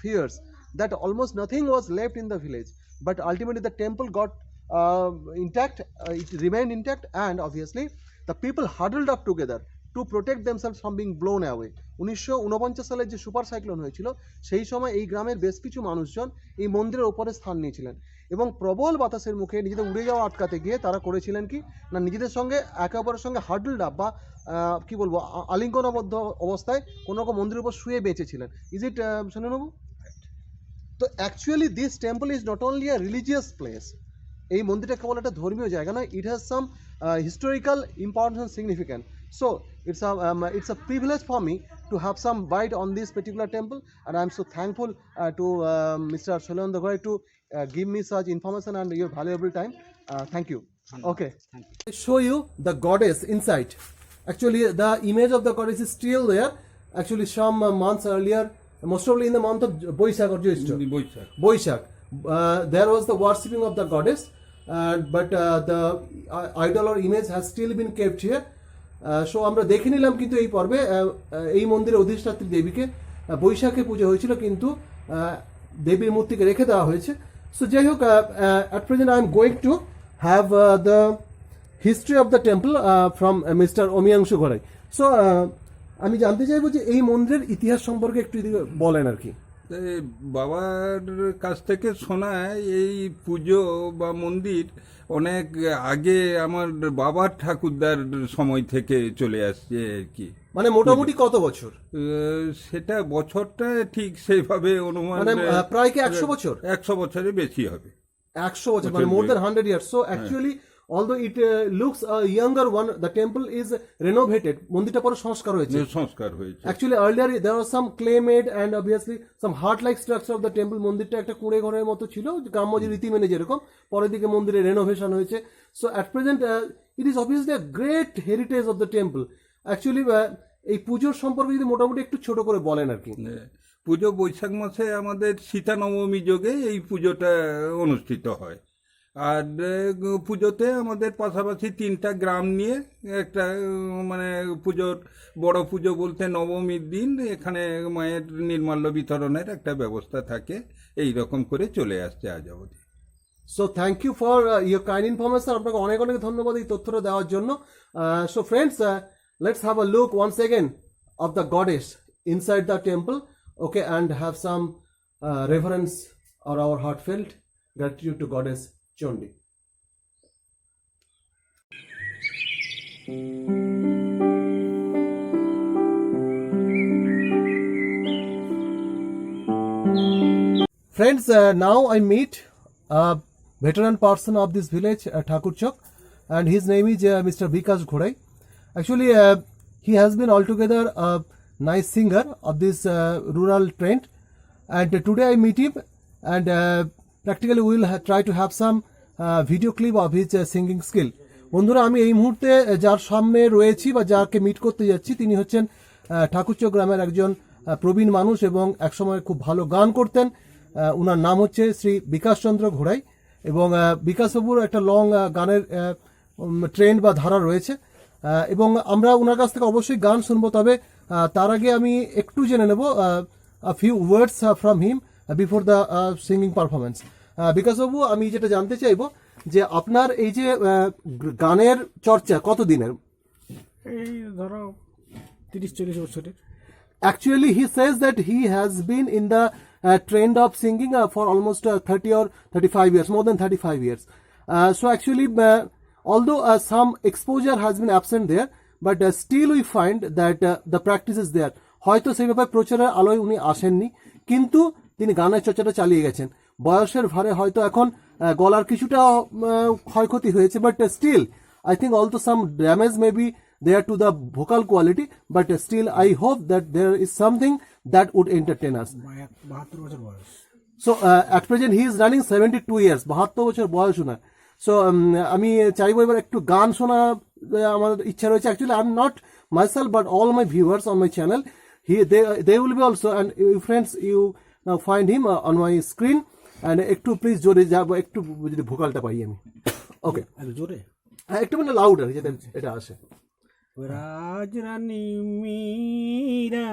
fierce that almost nothing was left in the village, but ultimately the temple got intact, it remained intact, and obviously the people huddled up together to protect themselves from being blown away. 1949 সালে যে super cyclone হয়েছিল, সেই সময় এই গ্রামের বেশ কিছু মানুষজন এই মন্দিরের ওপরে স্থান নিয়েছিলেন, এবং প্রবল বাতাসের মুখে নিজেদের উড়ে যাওয়া আটকাতে গিয়ে তারা করেছিলেন কি না, নিজেদের সঙ্গে একে অপরের সঙ্গে হার্ডলড আপ বা কি বলবো, আলিঙ্গনবদ্ধ অবস্থায় কোনো রকম মন্দিরের উপর শুয়ে বেঁচেছিলেন। Is it Shonenbabu? তো actually this temple is not only a religious place. এই মন্দিরটা কেবল একটা ধর্মীয় জায়গা নয়, it has some historical importance and significant. So it's a privilege for me to have some bite on this particular temple, and I'm so thankful to Mr. Shoilendra Ghoi to give me such information and your valuable time. Thank you. Okay. Thank you. I show you the goddess inside. Actually, the image of the goddess is still there. Actually, some months earlier, most probably in the month of Boishak or Jyeshta. Boishak. There was the worshipping of the goddess, but the idol or image has still been kept here. So আমরা দেখে নিলাম কিন্তু এই পর্বে এই মন্দিরের অধিষ্ঠাত্রী দেবীকে বৈশাখে পুজো হয়েছিল, কিন্তু দেবীর মূর্তিকে রেখে দেওয়া হয়েছে। সো যাই হোক, at present I am going to have the history of the temple from mister Amiyangshu ঘোড়াই। সো আমি জানতে চাইবো যে এই মন্দিরের ইতিহাস সম্পর্কে একটু যদি বলেন আর কি। বাবার কাছ থেকে শোনা এই পুজো বা মন্দির অনেক আগে আমার বাবার ঠাকুরদার সময় থেকে চলে আসছে আর কি। মানে মোটামুটি কত বছর? সেটা বছরটা ঠিক সেইভাবে অনুমান, মানে প্রায় কি 100 বছর? 100 বছরের বেশি হবে। 100 বছর, মানে more than 100 years. So actually, although it looks a younger one, the temple is renovated. মন্দিরটা পরে সংস্কার হয়েছে। Actually, earlier there was some clay made and obviously some heart-like structure of the temple. মন্দিরটা একটা কুঁড়ে ঘরের মতো ছিল, গ্রাম্য যে রীতি মেনে যেরকম, পরের দিকে মন্দিরে রেনোভেশন হয়েছে। So at present, it is obviously a great heritage of the temple. Actually, এই পুজোর সম্পর্কে যদি মোটামুটি একটু ছোট করে বলেন আর কি। পুজো বৈশাখ মাসে আমাদের সীতা নবমী যোগে এই পুজোটা অনুষ্ঠিত হয়। আর পুজোতে আমাদের পাশাপাশি 3টা গ্রাম নিয়ে একটা মানে পুজোর বড় পুজো বলতে নবমীর দিন এখানে মায়ের নির্মাল্য বিতরণের একটা ব্যবস্থা থাকে। এই রকম করে চলে আসছে আজ অবধি। So thank you for your kind information. আপনাকে অনেক অনেক ধন্যবাদ এই তথ্যটা দেওয়ার জন্য। So friends, let's have a look once again of the goddess inside the temple, okay, and have some reverence or our heartfelt gratitude to goddess Chandi. Friends, now I meet a veteran person of this village, Thakurchok, and his name is Mr. Bikash Ghodai. Actually, he has been altogether a nice singer of this rural trend. And today I meet him, and practically we will try to have some video clip of his singing skill. বন্ধুরা, আমি এই মুহূর্তে যার সামনে রয়েছি বা যাকে meet করতে যাচ্ছি তিনি হচ্ছেন ঠাকুরচক গ্রামের একজন প্রবীণ মানুষ এবং একসময় খুব ভালো গান করতেন। ওনার নাম হচ্ছে শ্রী বিকাশ চন্দ্র ঘোড়াই, এবং বিকাশবাবুর একটা লং গানের ট্রেন্ড বা ধারা রয়েছে, এবং আমরা ওনার কাছ থেকে অবশ্যই গান শুনবো। তবে তার আগে আমি একটু জেনে নেব a few words from him before the singing performance. বিকাশবাবু, আমি যেটা জানতে চাইবো যে আপনার এই যে গানের চর্চা কত দিনের? এই ধরো 30-40 বছরের। Actually, he says that he has been in the trend of singing for almost 30 or 35 years, more than 35 years. So actually, although some exposure has been absent there, but still we find that the practice is there. হয়তো সেই ব্যাপারে প্রচারের আলোয় উনি আসেননি, কিন্তু তিনি গানের চর্চাটা চালিয়ে গেছেন। বয়সের ভারে হয়তো এখন গলার কিছুটা ক্ষয়ক্ষতি হয়েছে, but still I think also some damage may be there to the vocal quality, but still I hope that there is something that would entertain us. 72 বছর বয়স। So at present he is running 72 years, 72 বছর বয়স ওনার। So আমি চাইবো এবার একটু গান শোনা, আমার ইচ্ছা রয়েছে। Actually I am not myself but all my viewers on my channel, they will be also, and friends you now find him on my screen, and একটু প্লিজ জোরে যাবো, একটু যদি ভোকালটা পাই আমি। ওকে, জোরে একটু মানে লাউডার যেটা এটা আসে। রাজরানী মীরা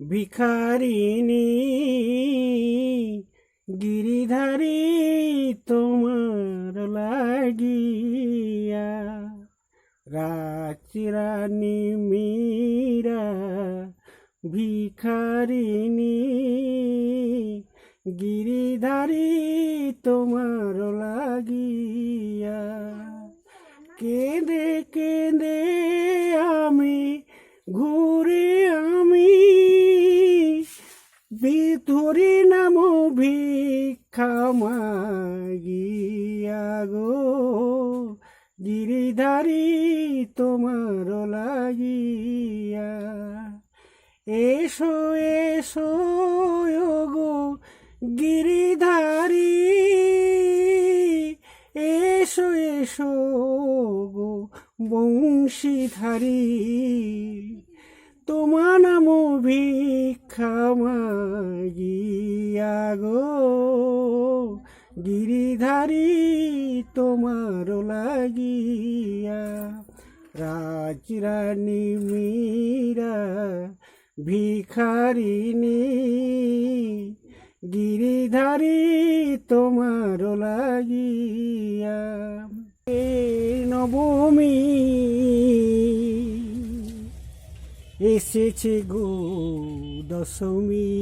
ভিখারিনী গিরিধারী তোমার লাগিয়া, রাজরানী মীরা ভিখারিনী গিরিধারী তোমার লাগিয়া, কেঁদে কেঁদে আমি ঘুরে আমি ভিতরি নাম ভিক্ষা মাগিয়া গো, গিরিধারী তোমার লাগিয়া, এসো এসো গো গিরিধারী, এসো এসো গো বংশীধারী, তোমার নাম ভিক্ষা মাগিয়া গো, গিরিধারী তোমার লাগিয়া, রাজরানী মীরা ভিখারিনী গিরিধারী তোমার লাগিয়া, এ নবমী এসেছে গো দশমী,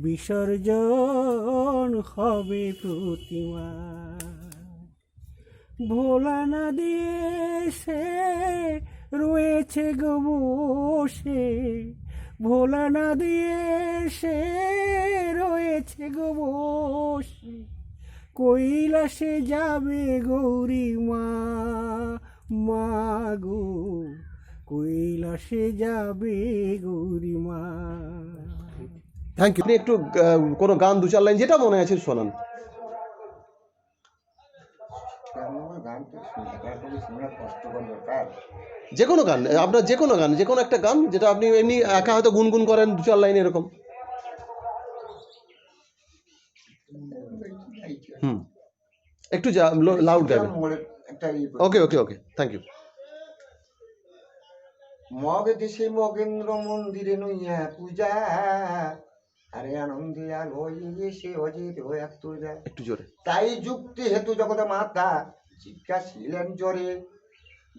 বিসর্জন হবে প্রতিমা, ভোলা নদী এসে রয়েছে গো বসে, ভোলা নদী এসে রয়েছে গো বসে, কৈলাসে যাবে গৌরী মা, মা গো কৈলাসে যাবে গৌরী মা। Thank you. আপনি একটু কোনো গান দু চার লাইন যেটা মনে আছে শোনান। যে কোনো গান, আপনার যে কোনো গান, যে কোনো একটা গান যেটা আপনি এমনি একা হয়তো গুনগুন করেন দু চার লাইন এরকম। একটু লাউড গাবেন। Okay okay okay, thank you. মগ দেশে মগেন্দ্র মন্দিরে নইয়া পূজা, আরে আনন্দে আলোয় এসে অজিত এক তুজা, একটু জোরে। তাই যুক্তি হেতু জগত মাতা জিজ্ঞাসিলেন জোরে,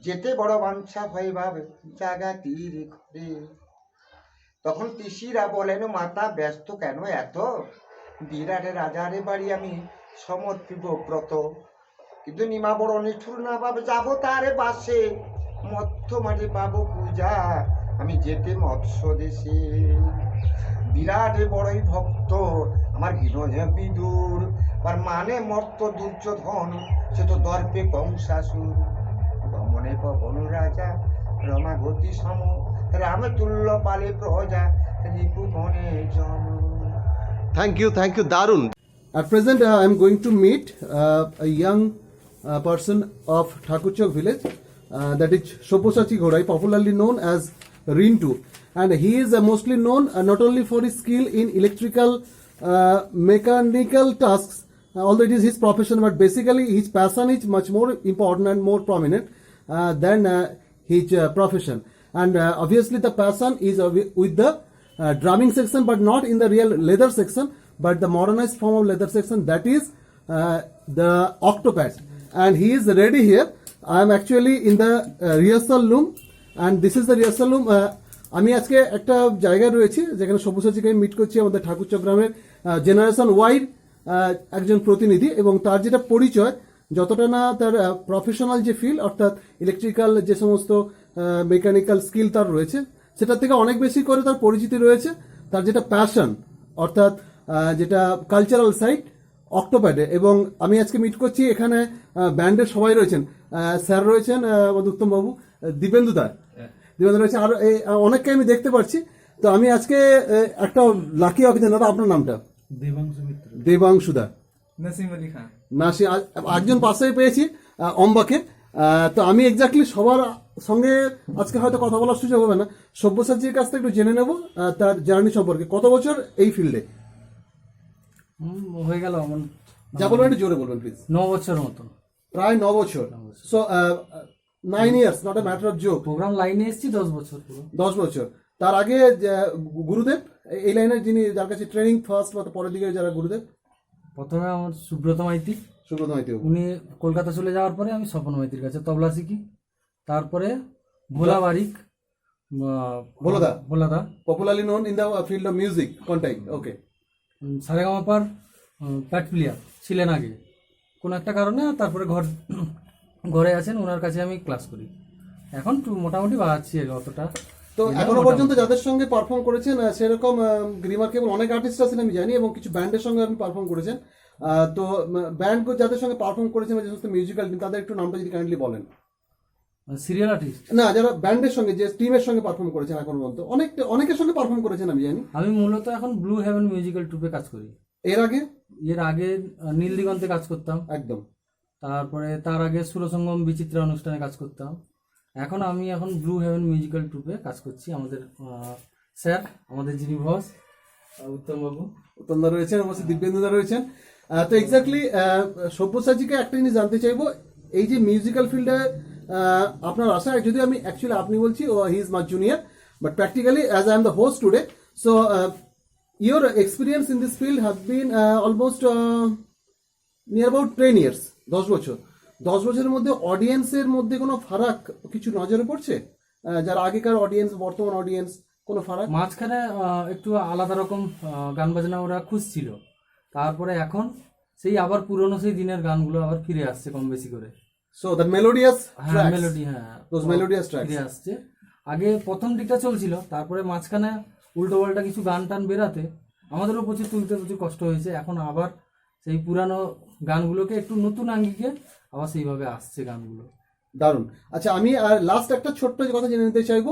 যেতে বড় বাঞ্ছা ভয় ভাবে জাগা তীর ঘরে। তখন পিসিরা বলেন, মাতা ব্যস্ত কেন এত, বিরাটে রাজারে বাড়ি আমি সমর্পিব ব্রত, কিন্তু নিমা বড় নিঠুর না ভাবে যাবো তারে বাসে, মধ্য মাঠে পাবো পূজা আমি যেতে মৎস্য দেশে। বিরাট বড়ই ভক্ত আমার বিনয় বিদুর, আর মানে মর্ত দুর্যোধন সে তো দর্পে কংসাসুর, বনে পবন রাজা রমা গতি সম রাম তুল্য পালে প্রজা রিপু বনে জম। Thank you, Darun. At present, I am going to meet a young person of Thakurchok village, that is Shoposachi Ghodai, popularly known as Rintu. And he is mostly known not only for his skill in electrical, mechanical tasks, although it is his profession, but basically his passion is much more important and more prominent than his profession. And obviously the passion is with the drumming section, but not in the real leather section, but the modernized form of leather section, that is the Octopad. And he is ready here. I am actually in the rehearsal room, and this is the rehearsal room. আমি আজকে একটা জায়গায় রয়েছি যেখানে সব্যসাচীকে meet করছি, আমাদের ঠাকুরচক গ্রামের generation wide একজন প্রতিনিধি, এবং তার যেটা পরিচয়, যতটা না তার প্রফেশনাল যে ফিল্ড অর্থাৎ ইলেকট্রিক্যাল যে সমস্ত মেকানিক্যাল স্কিল তার রয়েছে, সেটার থেকে অনেক বেশি করে তার পরিচিতি রয়েছে তার যেটা প্যাশন অর্থাৎ যেটা কালচারাল সাইড অক্টোপ্যাডে। এবং আমি আজকে মিট করছি এখানে ব্যান্ডের সবাই রয়েছেন, স্যার রয়েছেন আমাদের উত্তমবাবু, দীপেন্দুদা রয়েছে, আর অনেককে আমি দেখতে পাচ্ছি। তো আমি আজকে একটা লাকি অভিযান, দাদা আপনার নামটা? দেবাংশুদা। নাসি একজন পাশেই পেয়েছি অম্বাকে। তো আমি এক্স্যাক্টলি সবার সঙ্গে আজকে হয়তো কথা বলার সুযোগ হবে না, সব্যসাচীর কাছ থেকে একটু জেনে নেব তার জার্নি সম্পর্কে। কত বছর এই ফিল্ডে? হয়ে গেল যা বলবেন একটু জোরে বলবেন প্লিজ। 9 বছর মতন। প্রায় 9 বছর। So 9 years, not a matter of joke. Program লাইনে এসেছি 10 বছর পুরো। 10 বছর। তার আগে গুরুদেব এই লাইনের যিনি যার কাছে ট্রেনিং ফার্স্ট বা পরের দিকে যারা গুরুদেব? প্রথমে আমার সুব্রত মাইতি। সুব্রত মাইতি, উনি কলকাতা চলে যাওয়ার পরে আমি স্বপন মাইতির কাছে তবলা শিখি। তারপরে ভোলা বারিক, ভোলাদা popularly known in the field of music Contai. Okay. সারেগামাপার প্যাট প্লেয়ার ছিলেন আগে কোনো একটা কারণে, তারপরে ঘরে আছেন, ওনার কাছে আমি ক্লাস করি। এখন মোটামুটি বাড়াচ্ছি অতটা। তো এখনো পর্যন্ত যাদের সঙ্গে পারফর্ম করেছেন সেরকম গ্রিমার কেবল অনেক আর্টিস্ট আছেন আমি জানি, এবং কিছু ব্যান্ডের সঙ্গে আপনি পারফর্ম করেছেন। তো ব্যান্ড যাদের সঙ্গে পারফর্ম করেছেন বা যে সমস্ত মিউজিক্যাল টিম, তাদের একটু নামটা যদি কাইন্ডলি বলেন। সিরিয়াল আর্টিস্ট না, যারা ব্যান্ডের সঙ্গে যে টিমের সঙ্গে পারফর্ম করেছেন এখন পর্যন্ত, অনেকের সঙ্গে পারফর্ম করেছেন আমি জানি। আমি মূলত এখন ব্লু হেভেন মিউজিক্যাল ট্রুপে কাজ করি। এর আগে নীল দিগন্তে কাজ করতাম একদম। তারপরে তার আগে সুরসঙ্গম বিচিত্রা অনুষ্ঠানে কাজ করতাম। আমি এখন ব্লু হেভেন মিউজিক্যাল ট্রুপে কাজ করছি। আমাদের স্যার, আমাদের যিনি বস উত্তমদা রয়েছেন, অবশ্যই দিব্যেন্দুদা রয়েছেন। তো এক্স্যাক্টলি সব্যসাচীকে একটা জিনিস জানতে চাইবো, এই যে মিউজিক্যাল ফিল্ডে আপনার আশা, যদি আমি অ্যাকচুয়ালি আপনি বলছি, oh he is much junior, but practically as I am the host today, so your experience in this field have been almost near about 10 years, 10 বছর। 10 বছরের মধ্যে অডিয়েন্সের মধ্যে কোনো ফারাক কিছু নজরে পড়ছে? যারা আগেকার অডিয়েন্স, বর্তমান অডিয়েন্স, কোনো ফারাক? মাঝখানে একটু আলাদা রকম গান বাজনা ওরা খুঁজছিল, তারপরে এখন সেই আবার পুরনো সেই দিনের গানগুলো আবার ফিরে আসছে কম বেশি করে। So the melodious melody, those melodious tracks ফিরে আসছে। আগে প্রথম দিকটা চলছিল, তারপরে মাঝখানে উল্টো পাল্টা কিছু গান টান বেরাতে আমাদেরও প্রচুর কষ্ট হয়েছে। এখন আবার সেই পুরানো গানগুলোকে একটু নতুন আঙ্গিকে আবার সেইভাবে আসছে গানগুলো। দারুণ। আচ্ছা, আমি লাস্ট একটা ছোট্ট কথা জেনে নিতে চাইবো।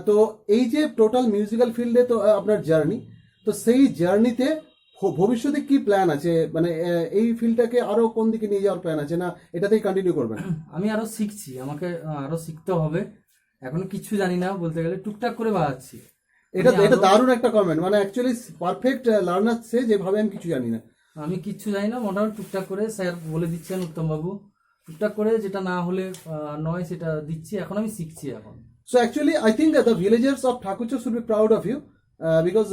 তো এই যে টোটাল মিউজিক্যাল ফিল্ডে তো আপনার জার্নি, তো সেই জার্নিতে ভবিষ্যতে কি প্ল্যান আছে? মানে এই ফিল্ডটাকে আরো কোন দিকে নিয়ে যাওয়ার প্ল্যান আছে, না এটাতেই কন্টিনিউ করবেন? আমি আরো শিখছি, আমাকে আরো শিখতে হবে। এখন কিছু জানি না বলতে গেলে, টুকটাক করে বাড়াচ্ছি। এটা দারুণ একটা কমেন্ট, মানে অ্যাকচুয়ালি পারফেক্ট লার্নার সে, যেভাবে আমি কিছু জানি না। আমি কিচ্ছু জানি না, মোটামুটি টুকটাক করে স্যার বলে দিচ্ছেন উত্তমবাবু, টুকটাক করে যেটা না হলে নয় সেটা দিচ্ছি। এখন আমি শিখছি এখন। So actually, I think that the villagers of Thakurchok should be proud of you because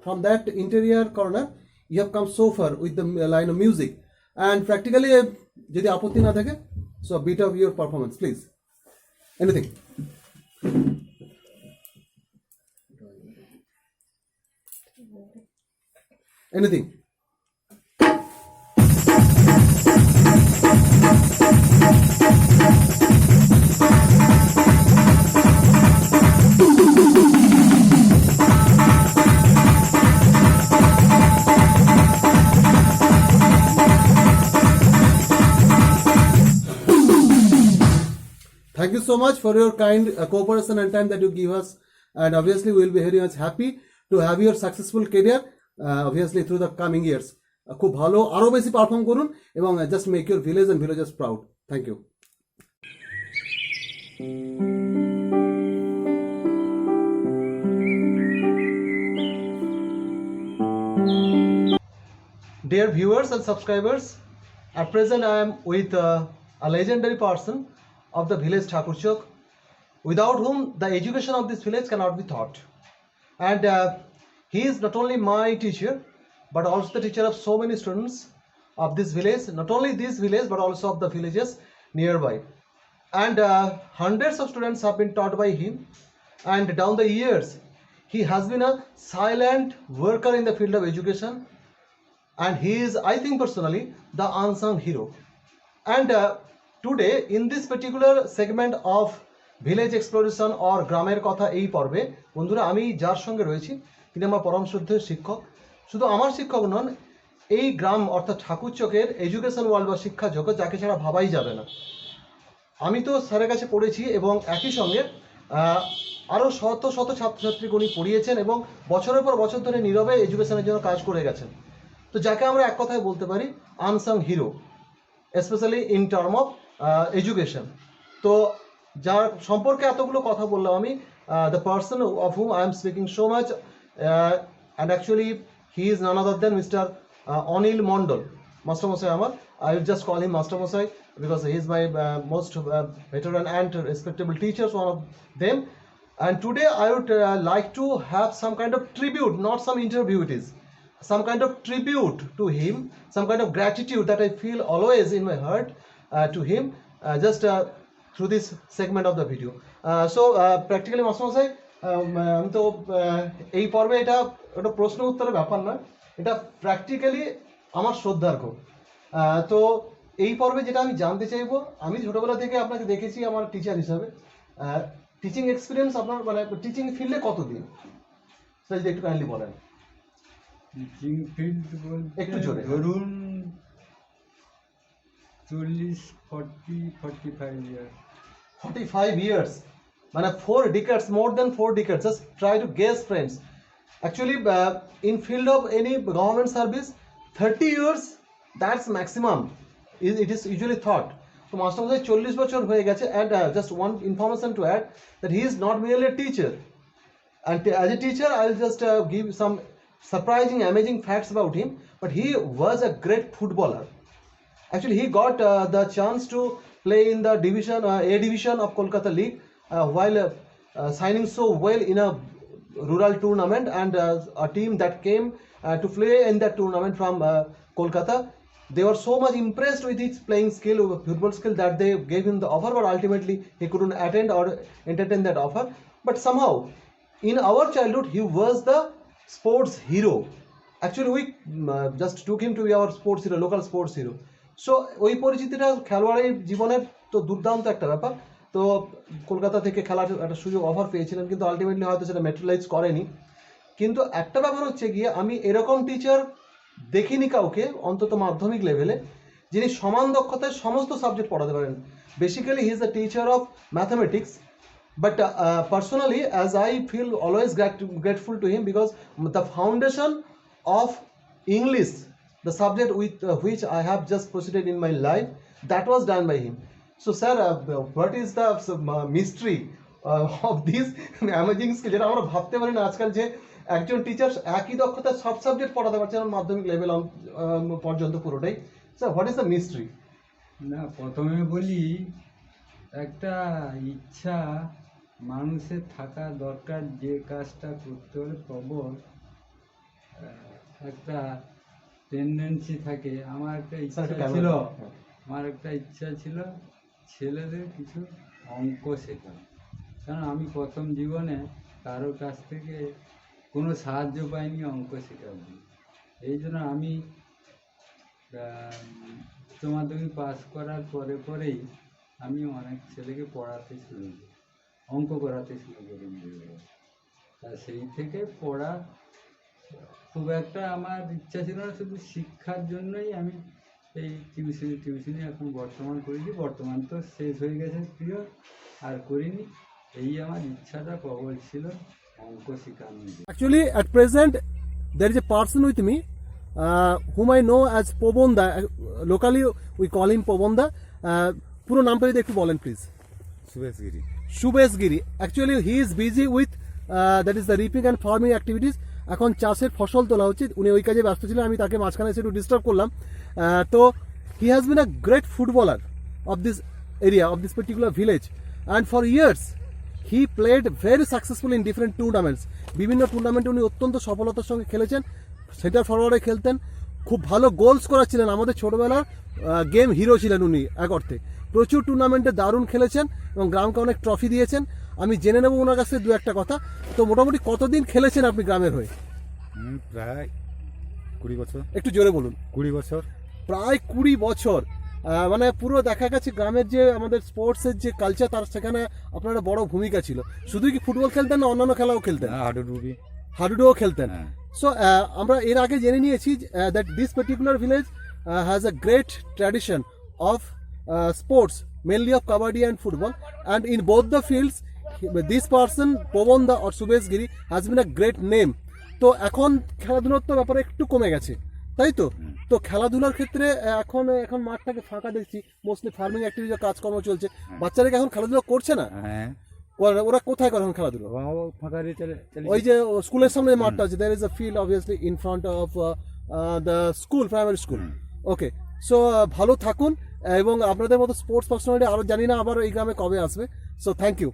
from that interior corner, you have come so far with the line of music. And practically, যদি আপত্তি না থাকে, so a bit of your performance, please. Anything. Anything. Thank you so much for your kind cooperation and time that you give us. And obviously, we will be very much happy to have your successful career, obviously through the coming years. খুব ভালো আরো বেশি perform করুন এবং just make your village and villagers proud. Thank you. Dear viewers and subscribers, at present I am with a legendary person of the village Thakurchok, without whom the education of this village cannot be taught. And he is not only my teacher, but also the teacher of so many students of this village, not only this village, but also of the villages nearby. And hundreds of students have been taught by him. And down the years, he has been a silent worker in the field of education. And he is, I think personally, the unsung hero. And today, in this particular segment of village exploration or গ্রামের কথা এই পর্বে, বন্ধুরা আমি যার সঙ্গে রয়েছি তিনি আমার পরম শ্রদ্ধেয় শিক্ষক। শুধু আমার শিক্ষক নন, এই গ্রাম অর্থাৎ ঠাকুরচকের এডুকেশন ওয়ার্ল্ড বা শিক্ষা জগৎ যাকে ছাড়া ভাবাই যাবে না। আমি তো স্যারের কাছে পড়েছি এবং একই সঙ্গে আরও শত শত ছাত্রছাত্রীকে উনি পড়িয়েছেন এবং বছরের পর বছর ধরে নীরবে এডুকেশনের জন্য কাজ করে গেছেন। তো যাকে আমরা এক কথায় বলতে পারি unsung hero, specially in term of education. তো যার সম্পর্কে এতগুলো কথা বললাম আমি, the person of whom I am speaking so much, and actually he is none other than Mr Anil Mondal, মাস্টারমশাই আমার। I will just call him Mastermosai because he is my most veteran and respectable teachers, one of them. And today I would like to have some kind of tribute, not some interview it is, some kind of tribute to him, some kind of gratitude that I feel always in my heart to him, just through this segment of the video. So practically Mastermosai, আমি তো এই পর্বে এটা একটা প্রশ্ন উত্তরের ব্যাপার না, এটা প্র্যাকটিক্যালি আমার শ্রদ্ধার্ঘ। তো এই পর্বে যেটা আমি জানতে চাইবো, আমি ছোটবেলা থেকে আপনাকে দেখেছি আমার টিচার হিসাবে, টিচিং এক্সপিরিয়েন্স আপনার মানে টিচিং ফিল্ডে কতদিন সেটা যদি একটু কাইন্ডলি বলেন। টিচিং ফিল্ড একটু জোরে। ধরুন 40-45 ইয়ার্স। 45 years, মানে 4 decades, more than 4 decades. Just try to guess, friends. Actually, in field of any government service, 30 years, that's maximum. It is usually thought. So, Mastermosai 40 বছর হয়ে গেছে, and just one information to add that he is not merely a teacher. And as a teacher, I'll just give some surprising, amazing facts about him. But he was a great footballer. Actually, he got the chance to play in the division, A division of Kolkata League, while signing so well in a rural tournament, and a team that came to play in that tournament from Kolkata. They were so much impressed with his playing skill, football skill, that they gave him the offer, but ultimately he couldn't attend or entertain that offer. But somehow, in our childhood, he was the sports hero. Actually, we just took him to be our sports hero, local sports hero. So, ওই পরিচিতিটা খেলোয়াড়ের জীবনের তো দুর্দান্ত একটা ব্যাপার। তো কলকাতা থেকে খেলার একটা সুযোগ অফার পেয়েছিলেন, কিন্তু আলটিমেটলি হয়তো সেটা ম্যাটেরিয়ালাইজ করেনি। কিন্তু একটা ব্যাপার হচ্ছে গিয়ে আমি এরকম টিচার দেখিনি কাউকে, অন্তত মাধ্যমিক লেভেলে, যিনি সমান দক্ষতায় সমস্ত সাবজেক্ট পড়াতে পারেন। Basically he is a teacher of mathematics, but personally, as I feel always grateful to him, because the foundation of English, the subject with which I have just proceeded in my life, that was done by him. So sir, what is the mystery of this amazing skill যেটা আমরা ভাবতে পারি না আজকাল, যে একজন teacher একই দক্ষতায় সব সাবজেক্ট পড়াতে পারছেন মাধ্যমিক লেভেল পর্যন্ত পুরোটাই। Sir, what is the mystery? না, প্রথমে বলি, একটা ইচ্ছা মানুষের থাকা দরকার, যে কাজটা করতে হলে প্রবল একটা টেন্ডেন্সি থাকে। আমার একটা ইচ্ছা ছিল ছেলেদের কিছু অঙ্ক শেখানো, কারণ আমি প্রথম জীবনে কারো কাছ থেকে কোনো সাহায্য পাইনি অঙ্ক শেখাবো। এই জন্য আমি উচ্চ মাধ্যমিক পাস করার পরেই আমি অনেক ছেলেকে পড়াতে শুরু করি, অঙ্ক করাতে শুরু করি। তা সেই থেকে পড়া খুব একটা আমার ইচ্ছা ছিল না, শুধু শিক্ষার জন্যই আমি এই টিউশনি এখন বর্তমান করেছি। বর্তমান তো শেষ হয়ে গেছে প্রিয়, আর করিনি। এই আমার ইচ্ছাটা প্রবল ছিল অঙ্ক শেখানোর জন্য। Actually, at present, there is a person with me whom I know as Pobonda. Locally, we call him Pobonda. পুরো নামটা যদি একটু বলেন please. Subesh Giri. Actually he is busy with that is the reaping and farming activities. এখন চাষের ফসল তোলা উচিত, উনি ওই কাজে ব্যস্ত ছিলেন, আমি তাকে মাঝখানে এসে একটু ডিস্টার্ব করলাম। তো he has been a great footballer of this area, of this particular village, and for years he played very successful in different tournaments. বিভিন্ন টুর্নামেন্টে উনি অত্যন্ত সফলতার সঙ্গে খেলেছেন, সেন্টার ফরওয়ার্ডে খেলতেন, খুব ভালো গোলস করা ছিলেন, আমাদের ছোটোবেলার গেম হিরো ছিলেন উনি এক অর্থে। প্রচুর টুর্নামেন্টে দারুণ খেলেছেন এবং গ্রামকে অনেক ট্রফি দিয়েছেন। আমি জেনে নেবো ওনার কাছ থেকে দু একটা কথা। তো মোটামুটি কতদিন খেলেছেন আপনি গ্রামের হয়ে? প্রায় 20 বছর। একটু জোরে বলুন। 20 বছর। প্রায় 20 বছর। মানে পুরো দেখা গেছে গ্রামের যে আমাদের স্পোর্টসের যে কালচার, তার সেখানে আপনার একটা বড় ভূমিকা ছিল। শুধু কি ফুটবল খেলতেন না অন্যান্য খেলাও খেলতেন? হাডুডুবি। হাডুডুও খেলতেন। হ্যাঁ। সো আমরা এর আগে জেনে নিয়েছি that this particular village has a great tradition of sports, mainly of kabaddi and football, and in both the fields this person Pobonda or Subesh Giri has been a great name. তো এখন খেলাধুলার তো ব্যাপারে একটু কমে গেছে, তাই তো? তো খেলাধুলার ক্ষেত্রে এখন মাঠটাকে ফাঁকা দেখছি, মোস্টলি ফার্মিং অ্যাক্টিভিটির কাজকর্ম চলছে। বাচ্চারা কি এখন খেলাধুলা করছে না? হ্যাঁ। ওরা কোথায় করে এখন খেলাধুলা? ফাঁকা দিয়ে চলে। ওই যে স্কুলের সামনে যে মাঠটা আছে, there is a field obviously in front of the school, primary school. Okay, so ভালো থাকুন, এবং আপনাদের মতো স্পোর্টস পার্সোনালিটি আরও জানি না আবার এই গ্রামে কবে আসবে। So thank you.